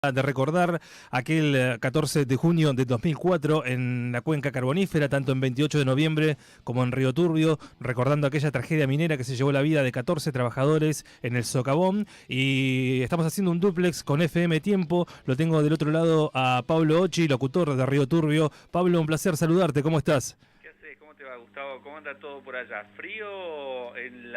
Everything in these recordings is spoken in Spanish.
De recordar aquel 14 de junio de 2004 en la cuenca carbonífera, tanto en 28 de noviembre como en Río Turbio, recordando aquella tragedia minera que se llevó la vida de 14 trabajadores en el socavón. Y estamos haciendo un dúplex con FM Tiempo. Lo tengo del otro lado a Pablo Ochi, locutor de Río Turbio. Pablo, un placer saludarte, ¿cómo estás? ¿Qué haces? ¿Cómo te va, Gustavo? ¿Cómo anda todo por allá? ¿Frío en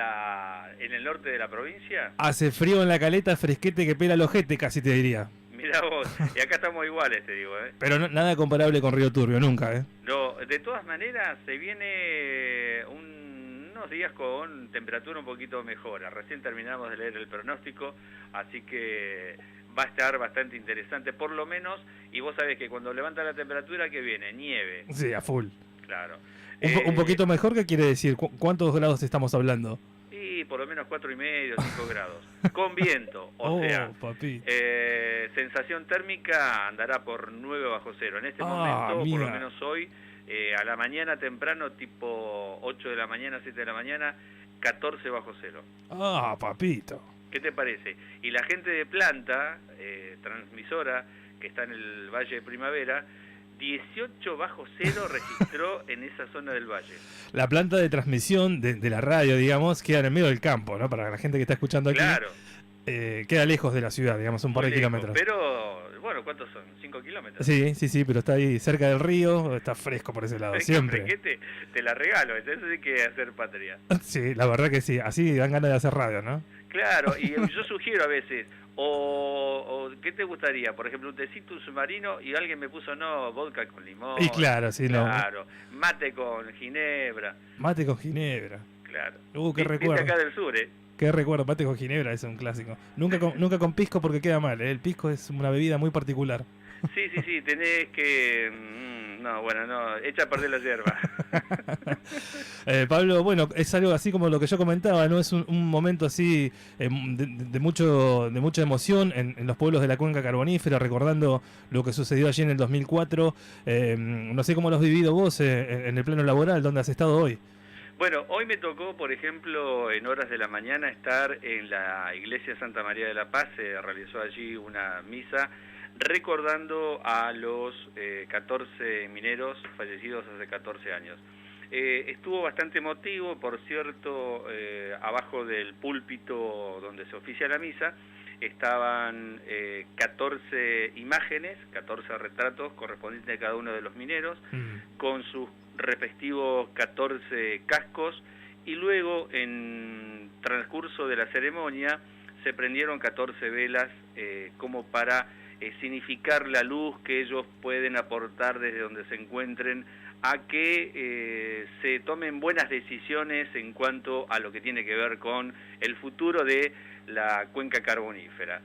el norte de la provincia? Hace frío en la caleta, fresquete que pela el ojete, casi te diría. Mirá vos, y acá estamos iguales, te digo, ¿eh? Pero nada comparable con Río Turbio, nunca, ¿eh? No, de todas maneras, se viene unos días con temperatura un poquito mejor. Recién terminamos de leer el pronóstico, así que va a estar bastante interesante, por lo menos, y vos sabés que cuando levanta la temperatura, ¿qué viene? Nieve. Sí, a full. Claro. Un poquito mejor, ¿qué quiere decir? ¿Cuántos grados estamos hablando? Y por lo menos 4,5, 5 grados. Con viento, o sea, sensación térmica andará por 9 bajo cero. En este momento, mira. por lo menos hoy, a la mañana temprano, tipo 8 de la mañana, 7 de la mañana, 14 bajo cero. Ah, papito. ¿Qué te parece? Y la gente de planta, transmisora, que está en el Valle de Primavera, 18 bajo cero registró en esa zona del valle. La planta de transmisión de la radio, digamos, queda en el medio del campo, ¿no? Para la gente que está escuchando aquí. Claro. Queda lejos de la ciudad, digamos, un par de kilómetros. Pero, bueno, ¿cuántos son? 5 kilómetros. Sí, pero está ahí cerca del río, está fresco por ese lado, siempre. Te la regalo, entonces hay que hacer patria. Sí, la verdad que sí, así dan ganas de hacer radio, ¿no? Claro, y yo sugiero a veces, o ¿qué te gustaría? Por ejemplo, un tecito, un submarino, y alguien me puso, no, vodka con limón. Y claro, sí, no. Claro, mate con ginebra. Mate con ginebra. Claro. Qué recuerdo. Acá del sur, Qué recuerdo, mate con ginebra, es un clásico. Nunca con pisco porque queda mal, ¿eh? El pisco es una bebida muy particular. Sí, tenés que... echa a perder la hierba. Pablo, bueno, es algo así como lo que yo comentaba, ¿no? Es un momento así de mucha emoción en los pueblos de la cuenca carbonífera, recordando lo que sucedió allí en el 2004. No sé cómo lo has vivido vos en el plano laboral, ¿dónde has estado hoy? Bueno, hoy me tocó, por ejemplo, en horas de la mañana estar en la iglesia Santa María de la Paz. Se realizó allí una misa recordando a los 14 mineros fallecidos hace 14 años. Estuvo bastante emotivo, por cierto, abajo del púlpito donde se oficia la misa estaban 14 imágenes, 14 retratos correspondientes a cada uno de los mineros, con sus respectivos 14 cascos, y luego en transcurso de la ceremonia se prendieron 14 velas como para significar la luz que ellos pueden aportar desde donde se encuentren a que se tomen buenas decisiones en cuanto a lo que tiene que ver con el futuro de la cuenca carbonífera.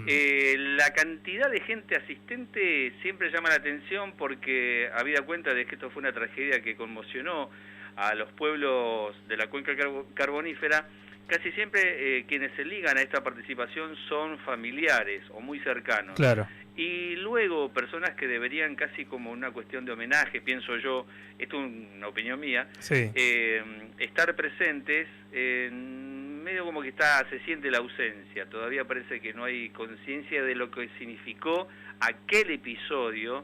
La cantidad de gente asistente siempre llama la atención porque, habida cuenta de que esto fue una tragedia que conmocionó a los pueblos de la cuenca carbonífera, casi siempre quienes se ligan a esta participación son familiares o muy cercanos. Claro. Y luego personas que deberían, casi como una cuestión de homenaje, pienso yo, esto es una opinión mía, sí, estar presentes, medio como que se siente la ausencia. Todavía parece que no hay conciencia de lo que significó aquel episodio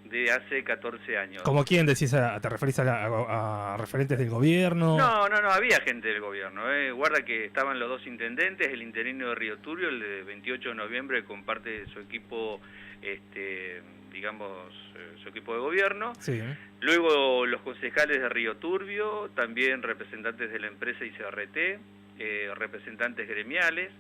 de hace 14 años. ¿Como quién decís? ¿Te referís a referentes del gobierno? No, había gente del gobierno. Guarda que estaban los dos intendentes, el interino de Río Turbio, el de 28 de noviembre, con parte de su equipo, su equipo de gobierno. Sí. Luego los concejales de Río Turbio, también representantes de la empresa ICRT, representantes gremiales.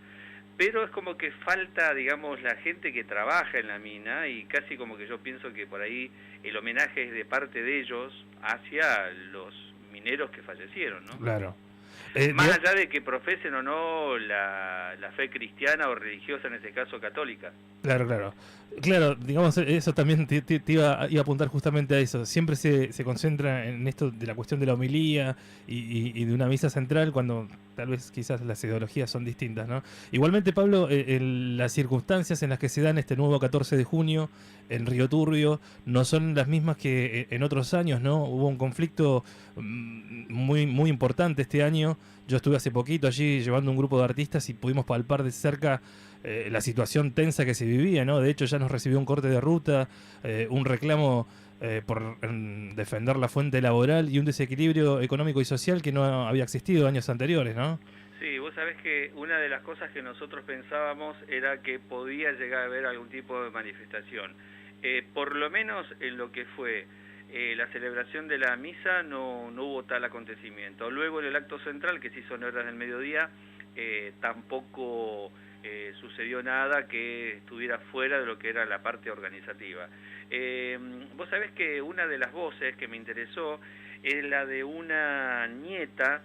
Pero es como que falta, digamos, la gente que trabaja en la mina, y casi como que yo pienso que por ahí el homenaje es de parte de ellos hacia los mineros que fallecieron, ¿no? Claro. Más allá de que profesen o no la fe cristiana o religiosa, en este caso católica. Claro, digamos, eso también te iba a apuntar justamente a eso. Siempre se concentra en esto de la cuestión de la homilía y de una misa central, cuando tal vez quizás las ideologías son distintas, ¿no? Igualmente, Pablo, las circunstancias en las que se dan este nuevo 14 de junio en Río Turbio no son las mismas que en otros años, ¿no? Hubo un conflicto muy importante este año. Yo estuve hace poquito allí llevando un grupo de artistas y pudimos palpar de cerca la situación tensa que se vivía, ¿no? De hecho ya nos recibió un corte de ruta, un reclamo por defender la fuente laboral y un desequilibrio económico y social que no había existido años anteriores, ¿no? Sí, vos sabés que una de las cosas que nosotros pensábamos era que podía llegar a haber algún tipo de manifestación. Por lo menos en lo que fue la celebración de la misa no hubo tal acontecimiento. Luego en el acto central, que se hizo en horas del mediodía, tampoco sucedió nada que estuviera fuera de lo que era la parte organizativa. Vos sabés que una de las voces que me interesó es la de una nieta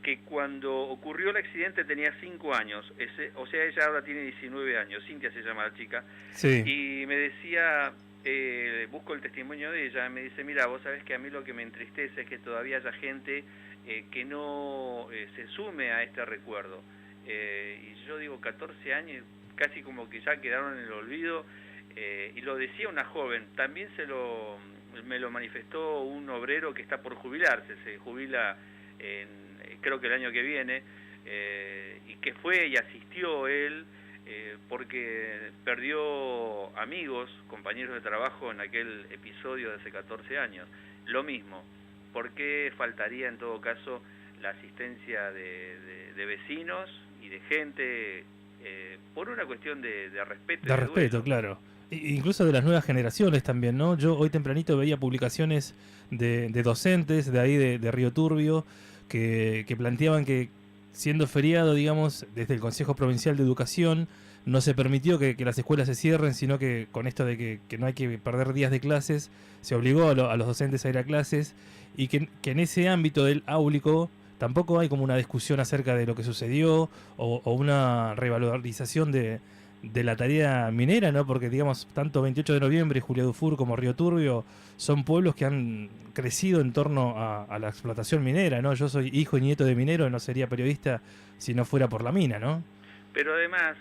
que cuando ocurrió el accidente tenía 5 años, o sea, ella ahora tiene 19 años, Cintia se llama la chica, Sí. y me decía, busco el testimonio de ella, me dice, mira, vos sabés que a mí lo que me entristece es que todavía haya gente que no se sume a este recuerdo. Y yo digo, 14 años, casi como que ya quedaron en el olvido, y lo decía una joven, también me lo manifestó un obrero que está por jubilarse, se jubila creo que el año que viene, y que fue y asistió él, porque perdió amigos, compañeros de trabajo en aquel episodio de hace 14 años. Lo mismo, ¿por qué faltaría en todo caso la asistencia de vecinos y de gente por una cuestión de respeto? De respeto, claro. Incluso de las nuevas generaciones también, ¿no? Yo hoy tempranito veía publicaciones de docentes de ahí de Río Turbio que planteaban que siendo feriado, digamos, desde el Consejo Provincial de Educación no se permitió que las escuelas se cierren, sino que con esto de que no hay que perder días de clases, se obligó a los docentes a ir a clases y que en ese ámbito del áulico tampoco hay como una discusión acerca de lo que sucedió o una revalorización de la tarea minera, ¿no? Porque, digamos, tanto 28 de noviembre, Juliá Dufour como Río Turbio son pueblos que han crecido en torno a la explotación minera, ¿no? Yo soy hijo y nieto de minero y no sería periodista si no fuera por la mina, ¿no? Pero además,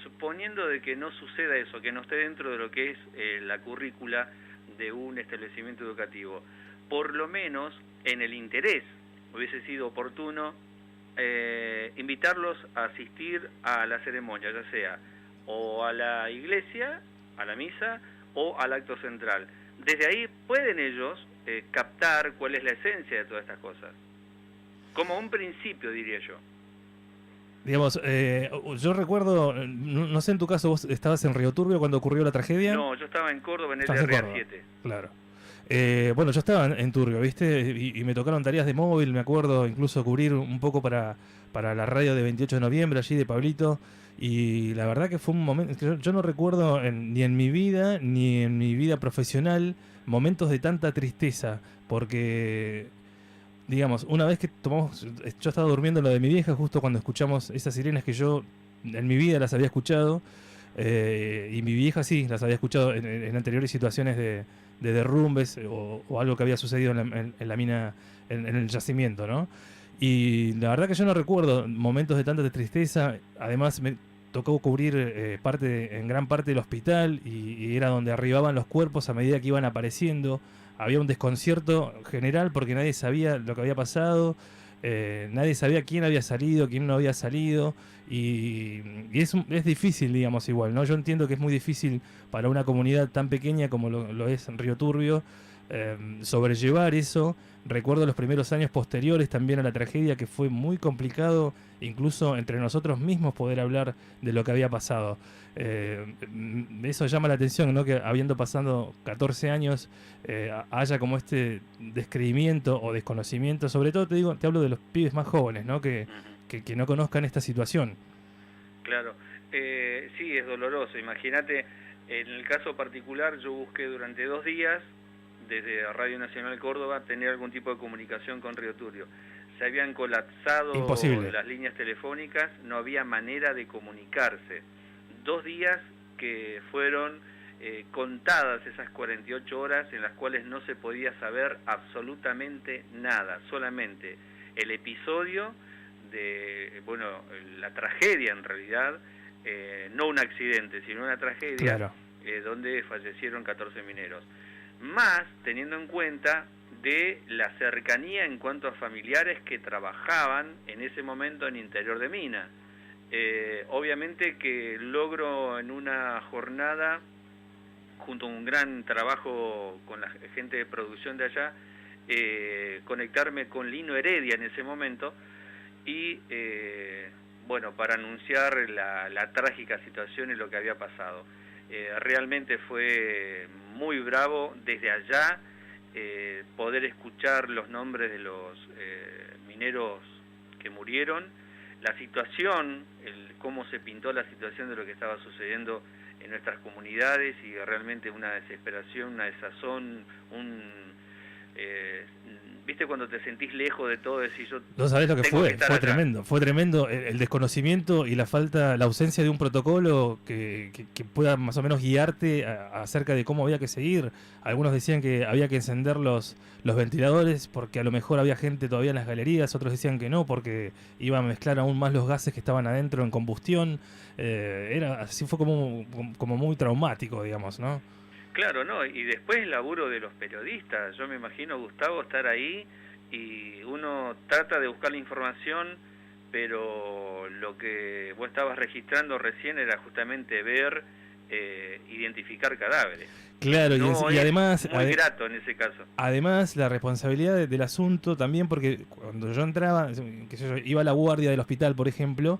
suponiendo de que no suceda eso, que no esté dentro de lo que es la currícula de un establecimiento educativo, por lo menos en el interés hubiese sido oportuno invitarlos a asistir a la ceremonia, ya sea o a la iglesia, a la misa, o al acto central. Desde ahí pueden ellos captar cuál es la esencia de todas estas cosas. Como un principio, diría yo. Digamos, yo recuerdo, no sé en tu caso, ¿vos estabas en Río Turbio cuando ocurrió la tragedia? No, yo estaba en Córdoba, en el Estabas en RA Córdoba, 7. claro. Bueno, yo estaba en Turbio, ¿viste? Y me tocaron tareas de móvil, me acuerdo, incluso cubrir un poco para la radio de 28 de noviembre, allí de Pablito. Y la verdad que fue un momento, que yo no recuerdo ni en mi vida, ni en mi vida profesional, momentos de tanta tristeza. Porque, digamos, una vez que tomamos, yo estaba durmiendo en lo de mi vieja justo cuando escuchamos esas sirenas que yo en mi vida las había escuchado. Y mi vieja sí, las había escuchado en anteriores situaciones de derrumbes o algo que había sucedido en la mina, en el yacimiento, ¿no? Y la verdad que yo no recuerdo momentos de tanta tristeza. Además me tocó cubrir en gran parte del hospital y era donde arribaban los cuerpos a medida que iban apareciendo. Había un desconcierto general porque nadie sabía lo que había pasado. Nadie sabía quién había salido, quién no había salido, y es difícil, digamos, igual, ¿no? Yo entiendo que es muy difícil para una comunidad tan pequeña como lo es Río Turbio sobrellevar eso. Recuerdo los primeros años posteriores también a la tragedia, que fue muy complicado, incluso entre nosotros mismos, poder hablar de lo que había pasado. Eso llama la atención, ¿no? Que habiendo pasado 14 años haya como este descreimiento o desconocimiento. Sobre todo te hablo de los pibes más jóvenes, ¿no? Que no conozcan esta situación. Claro, sí, es doloroso. Imagínate, en el caso particular yo busqué durante 2 días desde Radio Nacional Córdoba tener algún tipo de comunicación con Río Turbio. Se habían colapsado las líneas telefónicas, no había manera de comunicarse. 2 días que fueron contadas esas 48 horas en las cuales no se podía saber absolutamente nada, solamente el episodio de, bueno, la tragedia en realidad, no un accidente, sino una tragedia, claro, donde fallecieron 14 mineros. Más teniendo en cuenta de la cercanía en cuanto a familiares que trabajaban en ese momento en interior de mina. Obviamente que logro en una jornada, junto a un gran trabajo con la gente de producción de allá, conectarme con Lino Heredia en ese momento y, bueno, para anunciar la trágica situación y lo que había pasado. Realmente fue muy bravo desde allá poder escuchar los nombres de los mineros que murieron, la situación, cómo se pintó la situación de lo que estaba sucediendo en nuestras comunidades, y realmente una desesperación, una desazón, ¿viste cuando te sentís lejos de todo? Decís, yo No sabés lo que fue acá. fue tremendo el desconocimiento y la ausencia de un protocolo que pueda más o menos guiarte acerca de cómo había que seguir. Algunos decían que había que encender los ventiladores porque a lo mejor había gente todavía en las galerías, otros decían que no porque iba a mezclar aún más los gases que estaban adentro en combustión. Así fue como muy traumático, digamos, ¿no? Claro, ¿no? Y después el laburo de los periodistas. Yo me imagino, Gustavo, estar ahí y uno trata de buscar la información, pero lo que vos estabas registrando recién era justamente ver, identificar cadáveres. Claro, No, y además... muy grato en ese caso. Además, la responsabilidad del asunto también, porque cuando yo entraba, qué sé yo, iba a la guardia del hospital, por ejemplo,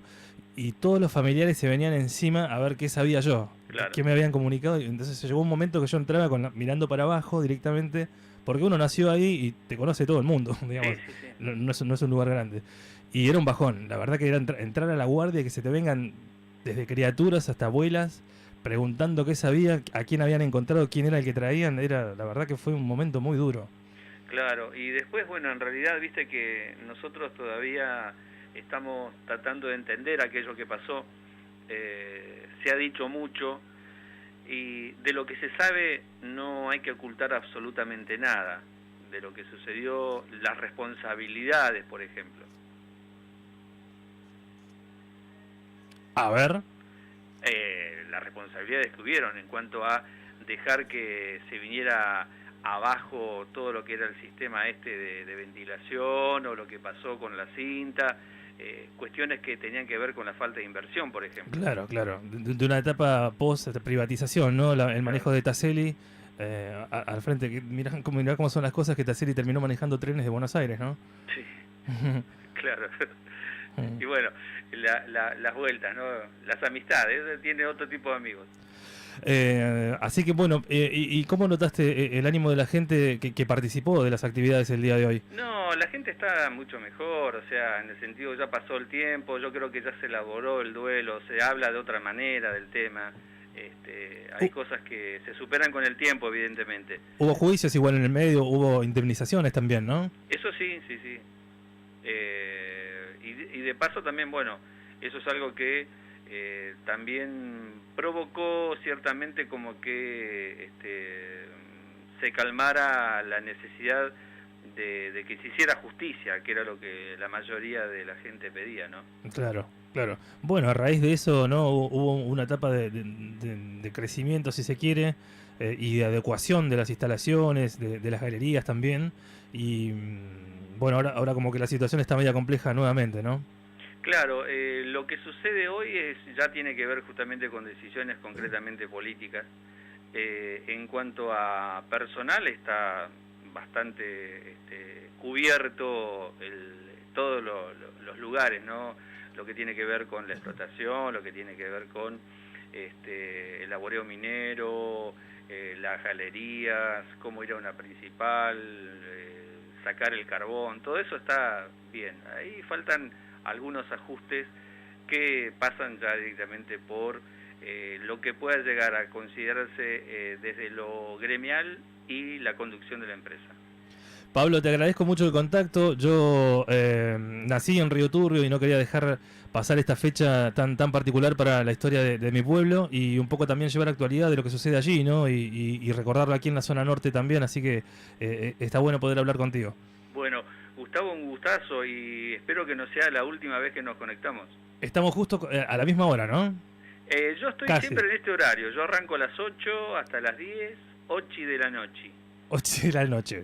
y todos los familiares se venían encima a ver qué sabía yo, Claro. qué me habían comunicado. Y entonces llegó un momento que yo entraba mirando para abajo directamente, porque uno nació ahí y te conoce todo el mundo, digamos. Sí, sí, sí. No es un lugar grande. Y era un bajón, la verdad que era entrar a la guardia y que se te vengan desde criaturas hasta abuelas preguntando qué sabía, a quién habían encontrado, quién era el que traían. La verdad que fue un momento muy duro. Claro, y después, bueno, en realidad, viste que nosotros todavía estamos tratando de entender aquello que pasó. Se ha dicho mucho, y de lo que se sabe no hay que ocultar absolutamente nada. De lo que sucedió, las responsabilidades, por ejemplo. A ver. Las responsabilidades que hubieron en cuanto a dejar que se viniera abajo todo lo que era el sistema de ventilación, o lo que pasó con la cinta, cuestiones que tenían que ver con la falta de inversión, por ejemplo. Claro, de una etapa post-privatización, ¿no? El manejo de Taselli al frente. Mirá cómo son las cosas, que Taselli terminó manejando trenes de Buenos Aires, ¿no? Sí, claro. Y bueno, las vueltas, ¿no? Las amistades, tiene otro tipo de amigos. Así que bueno, ¿y cómo notaste el ánimo de la gente que participó de las actividades el día de hoy? No, la gente está mucho mejor, o sea, en el sentido, ya pasó el tiempo, yo creo que ya se elaboró el duelo, se habla de otra manera del tema. Hay cosas que se superan con el tiempo, evidentemente. Hubo juicios igual en el medio, hubo indemnizaciones también, ¿no? Eso sí. Y de paso también, bueno, eso es algo que también provocó ciertamente como que se calmara la necesidad de que se hiciera justicia, que era lo que la mayoría de la gente pedía, ¿no? Claro. Bueno, a raíz de eso, ¿no? Hubo una etapa de crecimiento, si se quiere, y de adecuación de las instalaciones, de las galerías también. Y bueno, ahora como que la situación está media compleja nuevamente, ¿no? Claro, lo que sucede hoy ya tiene que ver justamente con decisiones concretamente políticas. En cuanto a personal, está bastante cubierto todos los lugares, ¿no? Lo que tiene que ver con la explotación, lo que tiene que ver con el laboreo minero, las galerías, cómo ir a una principal, sacar el carbón, todo eso está bien. Ahí faltan algunos ajustes que pasan ya directamente por lo que pueda llegar a considerarse desde lo gremial y la conducción de la empresa. Pablo, te agradezco mucho el contacto. Yo nací en Río Turbio y no quería dejar pasar esta fecha tan particular para la historia de mi pueblo, y un poco también llevar actualidad de lo que sucede allí, ¿no? Y recordarlo aquí en la zona norte también, así que está bueno poder hablar contigo. Bueno, Gustavo, un gustazo, y espero que no sea la última vez que nos conectamos. Estamos justo a la misma hora, ¿no? Yo estoy Casi. siempre en este horario. Yo arranco a las 8 hasta las 10, 8 de la noche. 8 de la noche.